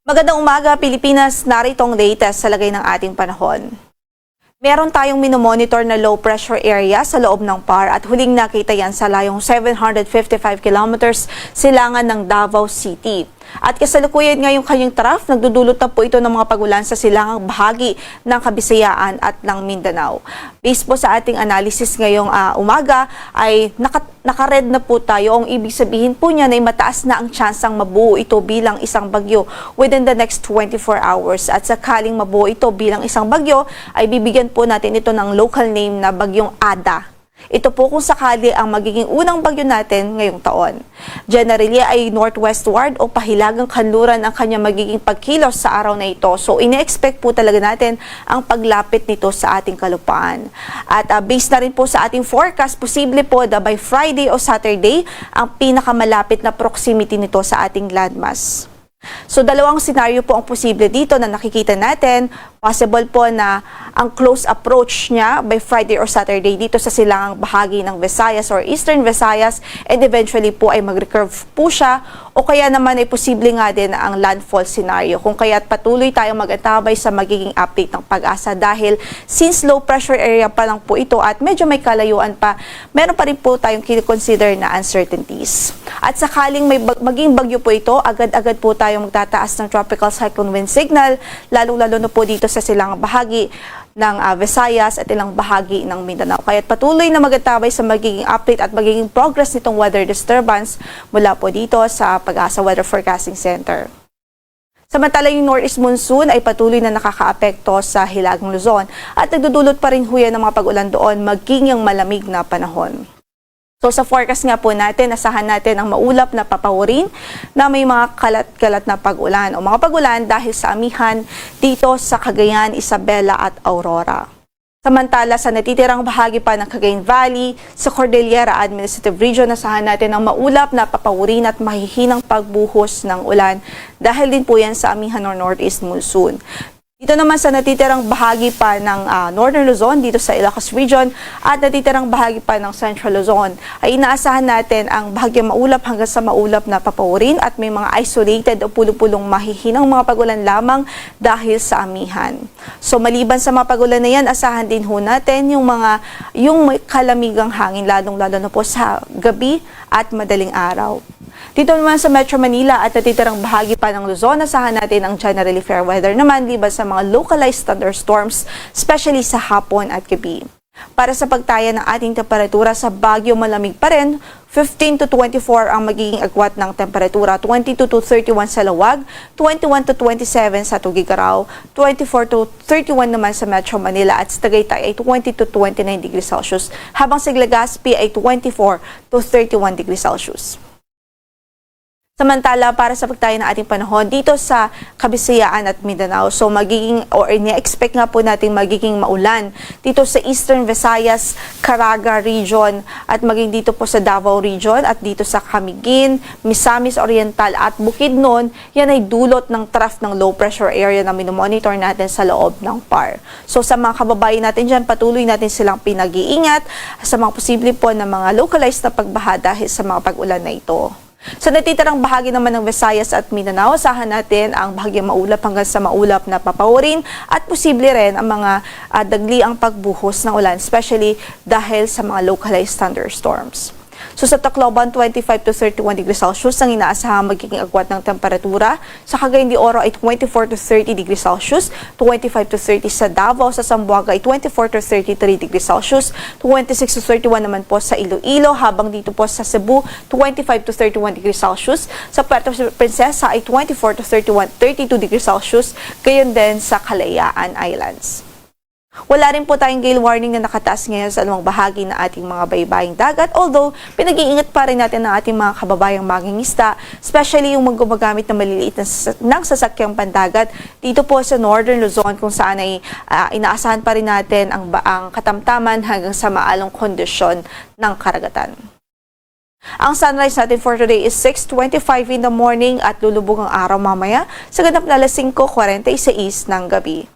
Magandang umaga, Pilipinas. Narito ang latest sa lagay ng ating panahon. Meron tayong minomonitor na low pressure area sa loob ng PAR at huling nakita yan sa layong 755 kilometers silangan ng Davao City. At kasalukuyan ngayong kanyang trough, nagdudulot na po ito ng mga pagulan sa silangang bahagi ng Kabisayaan at ng Mindanao. Based po sa ating analysis ngayong umaga ay naka-red na po tayo. Ang ibig sabihin po niya ay mataas na ang tsansang mabuo ito bilang isang bagyo within the next 24 hours. At sakaling mabuo ito bilang isang bagyo ay bibigyan po natin ito ng local name na Bagyong Ada. Ito po kung sakali ang magiging unang bagyo natin ngayong taon. Generally ay northwestward o pahilagang kanluran ang kanya magiging pagkilos sa araw na ito. So ine-expect po talaga natin ang paglapit nito sa ating kalupaan. At based na rin po sa ating forecast, posible po na by Friday o Saturday ang pinakamalapit na proximity nito sa ating landmass. So dalawang senaryo po ang posible dito na nakikita natin. Possible po na ang close approach niya by Friday or Saturday dito sa silangang bahagi ng Visayas or Eastern Visayas and eventually po ay mag-recurve po siya o kaya naman ay posible nga din ang landfall scenario kung kaya't patuloy tayong mag-antabay sa magiging update ng Pag-asa dahil since low pressure area pa lang po ito at medyo may kalayuan pa, meron pa rin po tayong kinikonsider na uncertainties. At sakaling may maging bagyo po ito, agad-agad po tayong magtataas ng tropical cyclone wind signal, lalong-lalo na po dito sa silangang bahagi ng Visayas at ilang bahagi ng Mindanao. Kaya't patuloy na mag-antabay sa magiging update at magiging progress nitong weather disturbance mula po dito sa Pag-asa Weather Forecasting Center. Samantala yung northeast monsoon ay patuloy na nakakaapekto sa Hilagang Luzon at nagdudulot pa rin huyan ng mga pag-ulan doon maging yung malamig na panahon. So sa forecast nga po natin, asahan natin ang maulap na papawirin na may mga kalat-kalat na pag-ulan o mga pag-ulan dahil sa amihan dito sa Cagayan, Isabela at Aurora. Samantala sa natitirang bahagi pa ng Cagayan Valley, sa Cordillera Administrative Region, asahan natin ang maulap na papawirin at mahihinang pagbuhos ng ulan dahil din po yan sa amihan or northeast monsoon. Dito naman sa natitirang bahagi pa ng Northern Luzon, dito sa Ilocos Region, at natitirang bahagi pa ng Central Luzon, ay inaasahan natin ang bahagyang maulap hanggang sa maulap na papawirin at may mga isolated o pulo-pulong mahihinang mga pagulan lamang dahil sa amihan. So maliban sa mga pagulan na yan, asahan din ho natin yung may kalamigang hangin, lalong-lalo na po sa gabi at madaling araw. Dito naman sa Metro Manila at natitirang bahagi pa ng Luzon, asahan natin ang generally fair weather naman liban sa mga localized thunderstorms, especially sa hapon at gabi. Para sa pagtaya ng ating temperatura sa Baguio, malamig pa rin, 15 to 24 ang magiging agwat ng temperatura, 22 to 31 sa Lawag, 21 to 27 sa Tugigaraw, 24 to 31 naman sa Metro Manila at sa Tagaytay ay 20 to 29 degrees Celsius, habang sa Legazpi ay 24 to 31 degrees Celsius. Samantala, para sa pagtaya ng ating panahon dito sa Kabisayaan at Mindanao, so magiging or ine-expect nga po natin magiging maulan dito sa Eastern Visayas, Caraga Region at maging dito po sa Davao Region at dito sa Camiguin, Misamis Oriental at Bukidnon. Yan ay dulot ng trough ng low pressure area na minomonitor natin sa loob ng PAR. So sa mga kababayan natin dyan, patuloy natin silang pinag-iingat sa mga posible po na mga localized na pagbaha dahil sa mga pag-ulan na ito. Sa natitirang bahagi naman ng Visayas at Mindanao, asahan natin ang bahagyang maulap hanggang sa maulap na papawirin at posible rin ang mga dagliang pagbuhos ng ulan, especially dahil sa mga localized thunderstorms. So sa Tacloban, 25 to 31 degrees Celsius ang inaasahang magiging agwat ng temperatura. Sa Cagayan de Oro ay 24 to 30 degrees Celsius, 25 to 30 sa Davao, sa Zamboanga ay 24 to 33 degrees Celsius, 26 to 31 naman po sa Iloilo, habang dito po sa Cebu, 25 to 31 degrees Celsius. Sa Puerto Princesa ay 24 to 32 degrees Celsius, gayon din sa Kalayaan Islands. Wala rin po tayong gale warning na nakataas ngayon sa anumang bahagi ng ating mga baybaying dagat, although pinag-iingat pa rin natin ang ating mga kababayang mangingisda, especially yung gumagamit ng maliliit ng sasakyang pandagat dito po sa Northern Luzon kung saan ay inaasahan pa rin natin ang katamtaman hanggang sa maalong kondisyon ng karagatan. Ang sunrise natin for today is 6:25 in the morning at lulubog ang araw mamaya sa ganap na 5:46 ng gabi.